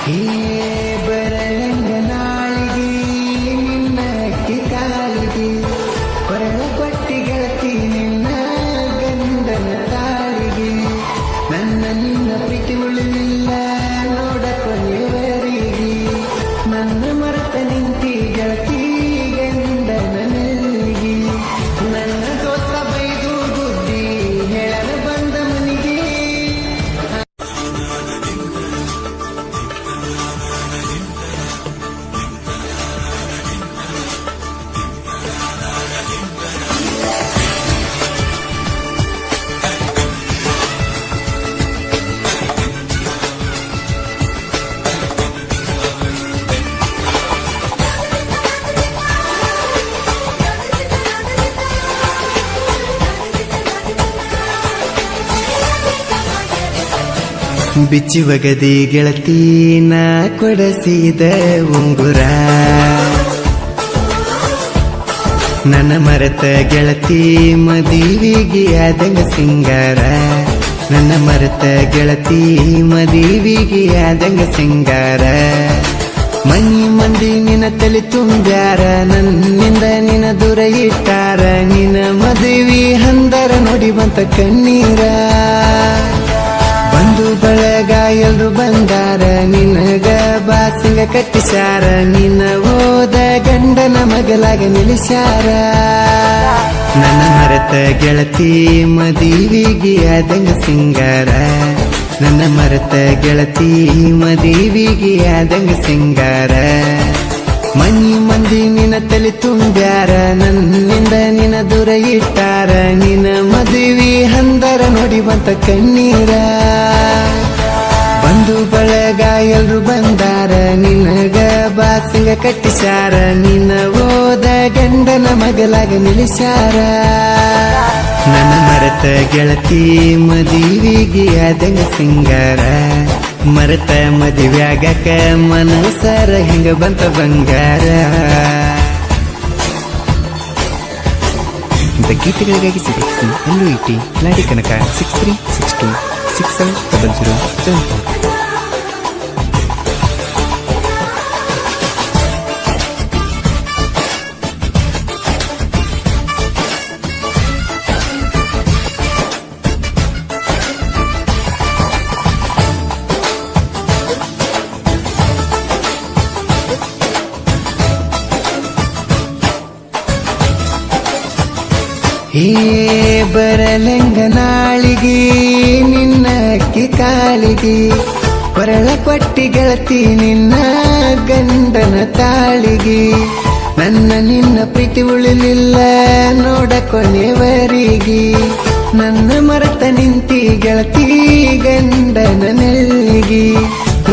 ಹೇ ಬರಲಂಗ ನಾಳಿಗೆ ನಿನ್ನ ಅಕ್ಕಿ ಕಾಲಿಗೆ ಕೊರಳ ಕೊಟ್ಟಿ ಗೆಳತಿ ನಿನ್ನ ಗಂಡನ ತಾಳಿಗೆ ನನ್ನ ನಿನ್ನ ಪ್ರೀತಿ ಉಳಿಲಿಲ್ಲ ನೋಡ ಕೊನೆಯವರಿಗೆ ನನ್ನ ಮರೆತ ನಿಂತಿ ಗೆಳತಿ ಗಂಡನ ನೆಲ್ಲಿಗೆ ನನ್ನ ದೋಸ್ತ ಬೈದು ಬುದ್ಧಿ ಹೇಳಲು ಬಂದ ಮನಿಗೆ ಬಿಚ್ಚಿ ಒಗದಿ ಗೆಳತಿ ನಾ ಕೊಡಸಿದ ಉಂಗುರ ನನ್ನ ಮರೆತ ಗೆಳತಿ ಮದುವಿಗೆ ಆದಂಗ ಸಿಂಗಾರ ನನ್ನ ಮರೆತ ಗೆಳತಿ ಮದುವಿಗೆ ಆದಂಗ ಸಿಂಗಾರ ಮನಿ ಮಂದಿ ನಿನ್ನ ತಲೆ ತುಂಬ್ಯಾರ ನನ್ನಿಂದ ನಿನ್ನ ದೂರ ಇಟ್ಟಾರ ನಿನ್ನ ಮದುವೆ ಹಂದರ ನೋಡಿ ಬಂತ ಕಣ್ಣೀರ ಬಂದು ಬಳಗ ಎಲ್ರು ಬಂದಾರ ನಿನಗ ಬಾಸಿಂಗ ಕಟ್ಟಿಸ್ಯಾರ ನಿನ್ನ ಓದ ಗಂಡನ ಮಗಲಾಗ ನಿಲ್ಲಿಸ್ಯಾರ ನನ್ನ ಮರೆತ ಗೆಳತಿ ಮದುವಿಗೆ ಆದಂಗ ಸಿಂಗಾರ ನನ್ನ ಮರೆತ ಗೆಳತಿ ಮದುವಿಗೆ ಆದಂಗ ಸಿಂಗಾರ ಮನಿ ಮಂದಿ ನಿನ್ನ ತಲೆ ತುಂಬ್ಯಾರ ನನ್ನಿಂದ ನಿನ್ನ ದೂರ ಇಟ್ಟಾರ ನಿನ್ನ ಮದುವೆ ಹಂದರ ನೋಡಿ ಬಂತ ಕಣ್ಣೀರ ಬಂದು ಬಳಗ ಎಲ್ರು ಬಂದಾರ ನಿನಗ ಬಾಸಿಂಗ ಕಟ್ಟಿಸ್ಯಾರ ನಿನ್ನ ಓದ ಗಂಡನ ಮಗಲಾಗ ನಿಲ್ಲಿಸ್ಯಾರ ನನ್ನ ಮರೆತ ಗೆಳತಿ ಮದುವಿಗೆ ಆದಂಗ ಸಿಂಗಾರ ಮರೆತ ಮದುವ್ಯಾಗಕ ಮನಸರ ಹಿಂಗ ಬಂತ ಬಂಗಾರ ಗೀತೆಗಳಿಗಾಗಿ ಸಿಕ್ಕಿಸಿ ಎಲ್ಲೂ ಇಟ್ಟಿ ಲಾಡಿ ಕನಕ 6362670074. ಹೇ ಬರಲಂಗ ನಾಳಿಗೆ ನಿನ್ನ ಅಕ್ಕಿ ಕಾಲಿಗೆ ಕೊರಳ ಕೊಟ್ಟಿ ಗೆಳತಿ ನಿನ್ನ ಗಂಡನ ತಾಳಿಗೆ ನನ್ನ ನಿನ್ನ ಪ್ರೀತಿ ಉಳಿಲಿಲ್ಲ ನೋಡ ಕೊನೆಯವರಿಗೆ ನನ್ನ ಮರೆತ ನಿಂತಿ ಗೆಳತಿ ಗಂಡನ ನೆಲ್ಲಿಗೆ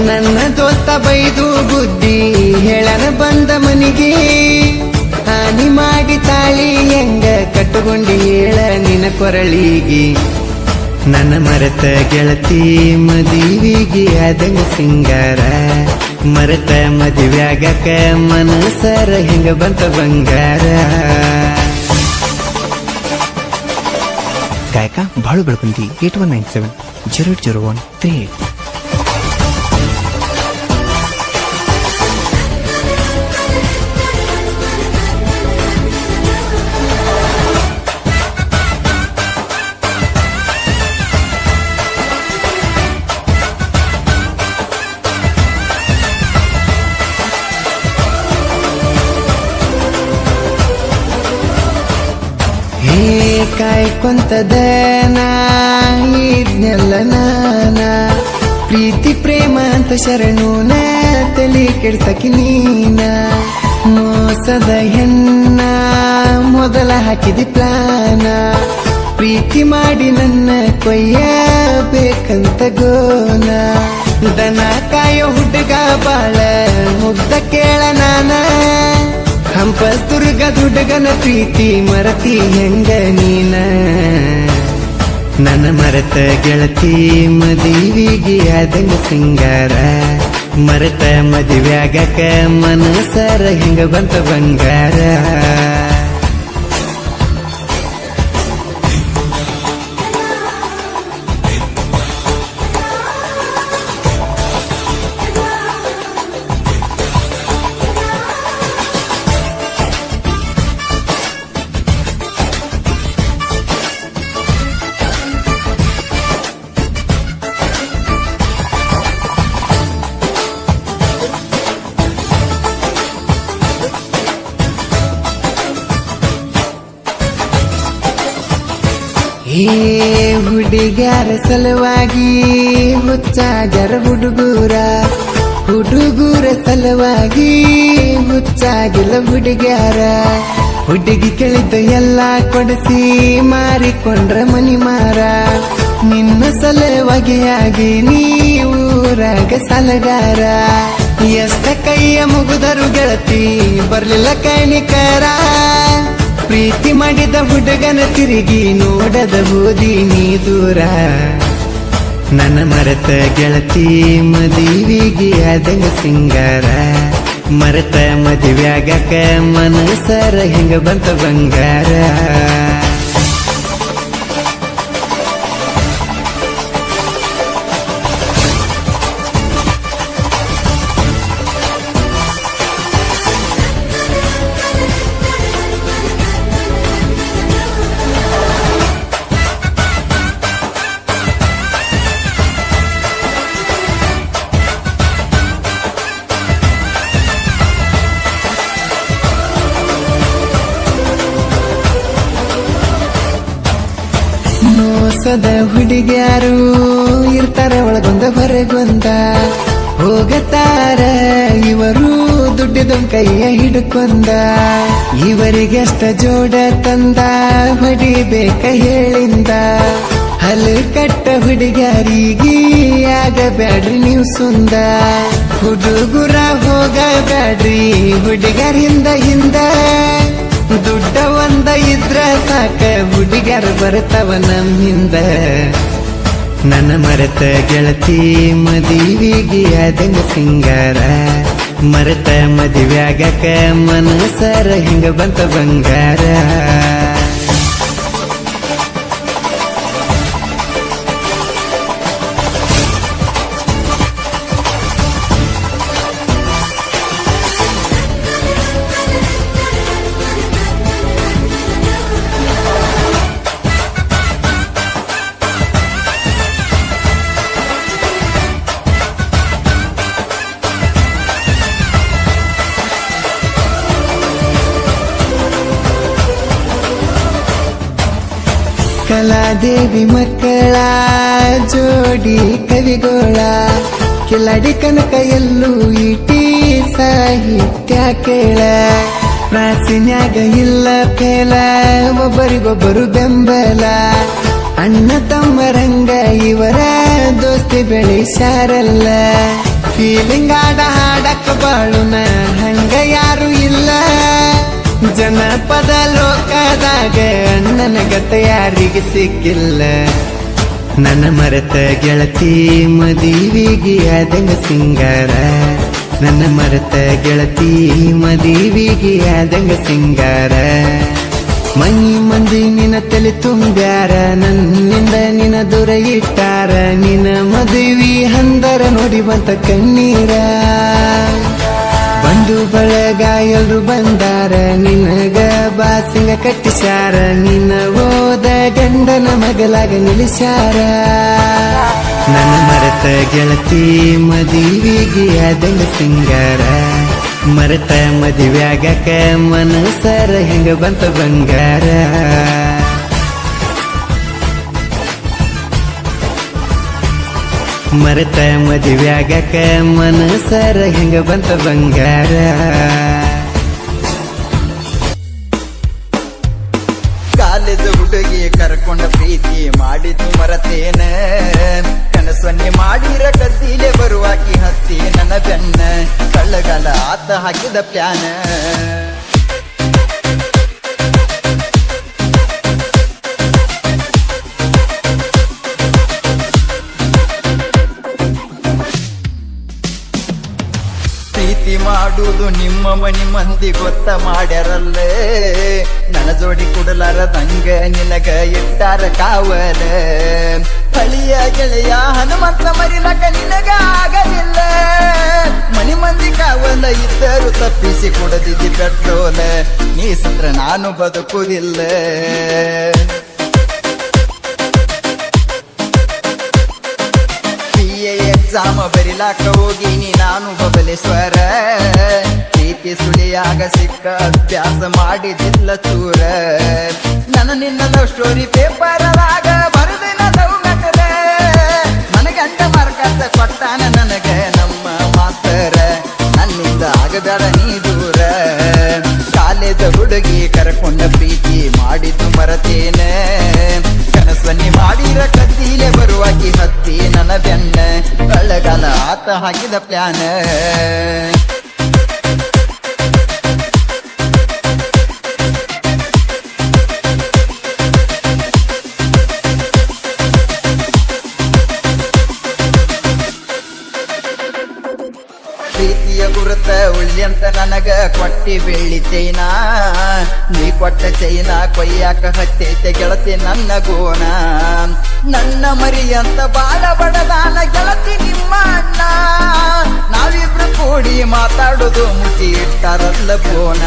ನನ್ನ ದೋಸ್ತ ಬೈದು ಬುದ್ಧಿ ಹೇಳನ ಬಂದ ಮನಿಗೆ ಹಾನಿ ಮಾಡಿ ತಾಳಿ ಹೆಂಗ ಕಟ್ಟುಕೊಂಡಿ ಹೇಳ ನಿನ್ನ ಕೊರಳಿಗೆ ನನ್ನ ಮರೆತ ಗೆಳತಿ ಮದುವಿಗೆ ಆದಂಗ ಸಿಂಗಾರ ಮರೆತ ಮದುವ್ಯಾಗಕ ಮನಸರ ಹೆಂಗ ಬಂತ ಬಂಗಾರ ಗಾಯಕ ಬಾಳು ಬೆಳಕುಂದಿ 8197080138. ಕಾಯ್ಕೊಂತದ ಇದ್ನೆಲ್ಲ ನಾನ ಪ್ರೀತಿ ಪ್ರೇಮ ಅಂತ ಶರಣೂನ ತಲೆ ಕೆಡ್ಸಕಿ ನೀನ ಮೋಸದ ಹೆಣ್ಣ ಮೊದಲ ಹಾಕಿದಿ ಪ್ಲಾನ ಪ್ರೀತಿ ಮಾಡಿ ನನ್ನ ಕೊಯ್ಯಬೇಕಂತ ಗೋನ ದನ ಕಾಯೋ ಹುಡುಗ ಬಾಳ ಮುಗ್ಧ ಕೇಳ ನಾನ ಹಂಪಸ್ತುರ್ಗ ಹುಡುಗನ ಪ್ರೀತಿ ಮರತಿ ಹೆಂಗ ನೀನ ನನ್ನ ಮರೆತ ಗೆಳತಿ ಮದುವಿಗೆ ಆದಂಗ ಸಿಂಗಾರ ಮರೆತ ಮದುವ್ಯಾಗಕ ಮನಸರ ಹಿಂಗ ಬಂತ ಬಂಗಾರ ಏ ಹುಡುಗ್ಯಾರ ಸಲುವಾಗಿ ಹುಚ್ಚಾಗ್ಯಾರ ಹುಡುಗೂರ ಸಲುವಾಗಿ ಹುಚ್ಚಾಗಿಲ್ಲ ಹುಡುಗ್ಯಾರ. ಹುಡುಗಿ ಕೇಳಿದ್ದ ಎಲ್ಲ ಕೊಡಿಸಿ ಮಾರಿಕೊಂಡ್ರ ಮನಿ ಮಾರ. ನಿನ್ನ ಸಲುವಾಗಿ ಆಗಿ ನೀರಾಗ ಸಲಗಾರ. ಎಷ್ಟ ಕೈಯ ಮುಗಿದರು ಗೆಳತಿ ಬರ್ಲಿಲ್ಲ ಕಣಿಕರ. ಪ್ರೀತಿ ಮಾಡಿದ ಹುಡುಗನ ತಿರುಗಿ ನೋಡದ ಹೋದಿ ನೀ ದೂರ. ನನ್ನ ಮರೆತ ಗೆಳತಿ ಮದುವಿಗೆ ಆದಂಗ ಸಿಂಗಾರ. ಮರೆತ ಮದುವ್ಯಾಗಕ ಮನಸರ ಹಿಂಗ ಬಂತ ಬಂಗಾರ. ಮೋಸದ ಹುಡುಗ್ಯಾರು ಇರ್ತಾರ ಒಳಗೊಂದ ಹೊರಗೊಂದ. ಹೋಗತಾರ ಇವರು ದುಡ್ಡಿದ ಕೈಯ ಹಿಡ್ಕೊಂಡ. ಇವರಿಗೆಷ್ಟ ಜೋಡ ತಂದ ಹೊಡಿಬೇಕ ಹೇಳಿಂದ. ಹಲ್ಲು ಕಟ್ಟ ಹುಡುಗ್ಯಾರಿಗೆ ಆಗಬ್ಯಾಡ್ರಿ ನೀವು ಸುಂದ. ಹುಡುಗುರ ಹೋಗಬ್ಯಾಡ್ರಿ ಹುಡುಗ್ಯಾರ ಹಿಂದ. ದುಡ್ಡ ಒಂದ ಇದ್ರ ಸಾಕ ಹುಡುಗ್ಯಾರ ಬರ್ತಾವ ನಮ್ ಹಿಂದ. ನನ್ನ ಮರೆತ ಗೆಳತಿ ಮದುವಿಗೆ ಆದಂಗ ಸಿಂಗಾರ. ಮರೆತ ಮದುವ್ಯಾಗಕ ಮನಸರ ಹಿಂಗ ಬಂತ ಬಂಗಾರ. ಕಲಾದೇವಿ ಮಕ್ಕಳ ಜೋಡಿ ಕವಿಗೋಳ. ಕಿಲಾಡಿ ಕನಕ ಎಲ್ಲೂ ಇಟಿ ಸಾಹಿತ್ಯ ಕೇಳ. ಪ್ರಾಚೀನ್ಯಾಗ ಇಲ್ಲ ಫೇಲ ಒಬ್ಬರಿಗೊಬ್ಬರು ಬೆಂಬಲ. ಅಣ್ಣ ತಮ್ಮರಂಗ ಇವರ ದೋಸ್ತಿ ಬೆಳೆಸಾರಲ್ಲ. ಫೀಲಿಂಗ್ ಹಾಡಕ್ಕ ಬಾಳುನ ಹಂಗ ಯಾರು ಇಲ್ಲ. ಜನಪದ ಲೋಕದಾಗ ಅಣ್ಣನ ಗತ ಯಾರಿಗೆ ಸಿಕ್ಕಿಲ್ಲ. ನನ್ನ ಮರೆತ ಗೆಳತಿ ಮದುವಿಗೆ ಆದಂಗ ಸಿಂಗಾರ. ನನ್ನ ಮರೆತ ಗೆಳತಿ ಮದುವಿಗೆ ಆದಂಗ ಸಿಂಗಾರ. ಮನಿ ಮಂದಿ ನಿನ್ನ ತಲೆ ತುಂಬ್ಯಾರ. ನನ್ನಿಂದ ನಿನ್ನ ದೂರ ಇಟ್ಟಾರ. ನಿನ್ನ ಮದುವೆ ಹಂದರ ನೋಡಿ ಬಂತ ಕಣ್ಣೀರ. ಬಂಧು ಬಳಗ ಎಲ್ರು ಬಂದಾರ. ನಿನಗ ಬಾಸಿಂಗ ಕಟ್ಟಿಸ್ಯಾರ. ನಿನ್ನ ಓದ ಗಂಡನ ಮಗಲಾಗ ನಿಲ್ಲಿಸ್ಯಾರ. ನನ್ನ ಮರೆತ ಗೆಳತಿ ಮದುವಿಗೆ ಆದಂಗ ಸಿಂಗಾರ. ಮರೆತ ಮದುವ್ಯಾಗಕ ಮನಸರ ಹೆಂಗ ಬಂತ ಬಂಗಾರ. ಮರೆತ ಮದುವ್ಯಾಗಕ ಮನಸರ ಹೆಂಗ ಬಂತ ಬಂಗಾರ. ಕಾಲೇಜ್ ಹುಡುಗಿ ಕರ್ಕೊಂಡ ಪ್ರೀತಿ ಮಾಡಿದ್ದು ಮರತೇನ. ಕನಸನ್ನೆ ಮಾಡಿರ ಕದ್ದಿಲೆ ಬರುವಾಕಿ ಹತ್ತಿ ನನ್ನ ಬೆನ್ನ. ಕಳ್ಳಗಾಲ ಆತ ಹಾಕಿದ ಪ್ಯಾನ. ಪ್ರೀತಿ ಮಾಡುವುದು ನಿಮ್ಮ ಮನಿ ಮಂದಿ ಗೊತ್ತ ಮಾಡ್ಯಾರಲ್ಲೇ. ನನ್ನ ಜೋಡಿ ಕುಡಲಾರದಂಗ ನಿನಗ ಇಟ್ಟಾರ ಕಾವಲ. ಹಳಿಯ ಗೆಳೆಯ ಹನುಮಂತ ಮರಿಲಕ ನಿನಗ ಆಗಲಿಲ್ಲ. ಮನಿ ಮಂದಿ ಕಾವಲ ಇದ್ದರು ತಪ್ಪಿಸಿ ಕೊಡದಿದ್ದಿ ಪೆಟ್ರೋಲ. ನೀ ಸತ್ರ ನಾನು ಬದುಕುವುದಿಲ್ಲ. PAX ಎಕ್ಸಾಮ್ ಬರಿಲಾಕ ಹೋಗಿನಿ ನಾನು ಬಬಲೇಶ್ವರ ಪ್ರೀತಿ ಸುಳಿಯಾಗ ಸಿಕ್ಕ ಅಭ್ಯಾಸ ಮಾಡಿದಿಲ್ಲ ಚೂರ ನನ್ನ ನಿನ್ನ ಲವ್ ಸ್ಟೋರಿ ಪೇಪರ್ದಾಗ ಬರೆದಿನ ಲವ್ ಮ್ಯಾಟರ ನನಗಂಟ ಮಾರ್ಕಸ ಕೊಟ್ಟಾನ ನನಗ ನಮ್ಮ ಮಾಸ್ತರ ನನ್ನಿಂದ ಆಗಬೇಡ ನೀ ದೂರ ಕಾಲೇಜ ಹುಡುಗಿ ಕರ್ಕೊಂಡ ಪ್ರೀತಿ ಮಾಡಿದ್ದು ಮರತೇನ ಕನಸನ್ನಿ ಮಾಡಿರ ಕತ್ತೀಲೆ ಬರುವಾಗಿ ಹತ್ತಿ ನನ್ನ ಬೆನ್ನ ಕಳ್ಳಗಾಲ ಆತ ಹಾಕಿದ ಪ್ಲಾನ್ ಪ್ರೀತಿಯ ಗುರುತ ಉಳ್ಳ್ಯಂತ ನನಗ ಕೊಟ್ಟಿ ಬೆಳ್ಳಿ ಚೈನಾ ನೀ ಕೊಟ್ಟ ಚೈನಾ ಕೊಯ್ಯಾಕ ಹತ್ತೈತೆ ಗೆಳತಿ ನನ್ನ ಗೋಣ ನನ್ನ ಮರಿಯಂತ ಬಾಳ ಬಡದಾನ ಗೆಳತಿ ನಿಮ್ಮ ಅಣ್ಣ ನಾವಿಬ್ರು ಕೂಡಿ ಮಾತಾಡೋದು ಮುಚ್ಚಿ ಇಟ್ಟಾರಲ್ಲ ಬೋಣ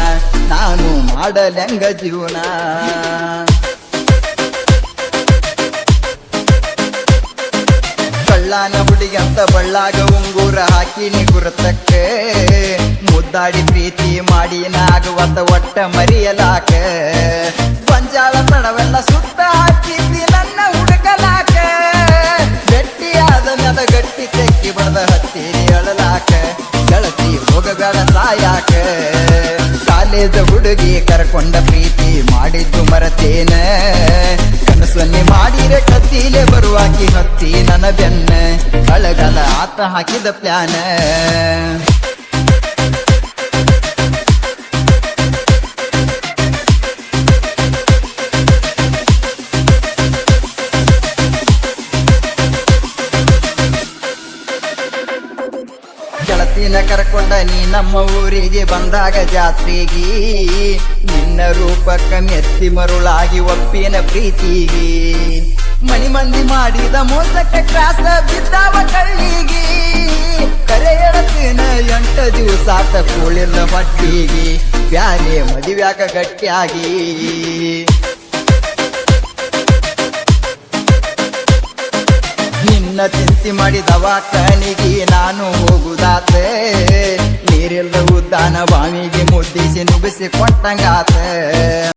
ನಾನು ಮಾಡಲೆಂಗ ಜೀವನ ಕಳ್ಳಾನ ಹುಡುಗಿ ಅಂತ ಬಳ್ಳಾಗ ಉಂಗೂರ ಹಾಕಿನಿ ಗುರುತಕ್ಕ ಮುದ್ದಾಡಿ ಪ್ರೀತಿ ಮಾಡಿ ನಾಗುವತ್ತ ಒಟ್ಟ ಮರಿಯಲಾಕ ಪಂಜಾಳ ತಡವೆಲ್ಲ ಸುತ್ತ ಹಾಕಿದ್ವಿ ನನ್ನ ಹುಡುಕಲಾಕ ಗಟ್ಟಿಯಾದ ನೆಲ ಗಟ್ಟಿ ತೆಕ್ಕಿ ಬಡದ ಹತ್ತೀರಿ ಅಳಲಾಕ ಗೆಳತಿ ಹೋಗಬೇಡ ಸಾಯಾಕ ಕಾಲೇಜ ಹುಡುಗಿ ಕರ್ಕೊಂಡ ಪ್ರೀತಿ ಮಾಡಿದ್ದು ಮರತೇನ ಕನಸನ್ನಿ ಮಾಡಿರೆ ಕತ್ತೀಲೆ ಬರುವಾಕಿ ಹತ್ತಿ ನನ್ನ ಬೆನ್ನ ಅಳಗಲ ಆತ ಹಾಕಿದ ಪ್ಲಾನ ಗೆಳತಿನ ಕರ್ಕೊಂಡ ನೀ ನಮ್ಮ ಊರಿಗೆ ಬಂದಾಗ ಜಾತ್ರೆಗಿ ನಿನ್ನ ರೂಪಕ್ಕ ಮೆತ್ತಿ ಮರುಳಾಗಿ ಒಪ್ಪಿನ ಪ್ರೀತಿಗಿ ಮನಿ ಮಂದಿ ಮಾಡಿದ ಮೋಸಕ್ಕೆ ಕ್ರಾಸ ಬಿದ್ದಾವ ಕಳ್ಳಿಗಿ ಕರೆ ಎಳತಿನ 8 ದಿವಸಾತ ಕೂಳಿಲ್ಲ ಹೊಟ್ಟಿಗಿ ಬ್ಯಾರೆ ಮದುವ್ಯಾಕ ಗಟ್ಟಿಯಾಗಿ ನಿನ್ನ ಚಿಂತೆ ಮಾಡಿದವ ಕಣಿಗೆ ನಾನು ಹೋಗುದಾತ ನೀರೆಲ್ಲ ಉದ್ದಾನ ಬಾವಿಗೆ ಮುದ್ದಿಸಿ ನುಗ್ಗಿಸಿ ಕೊಟ್ಟಂಗಾತ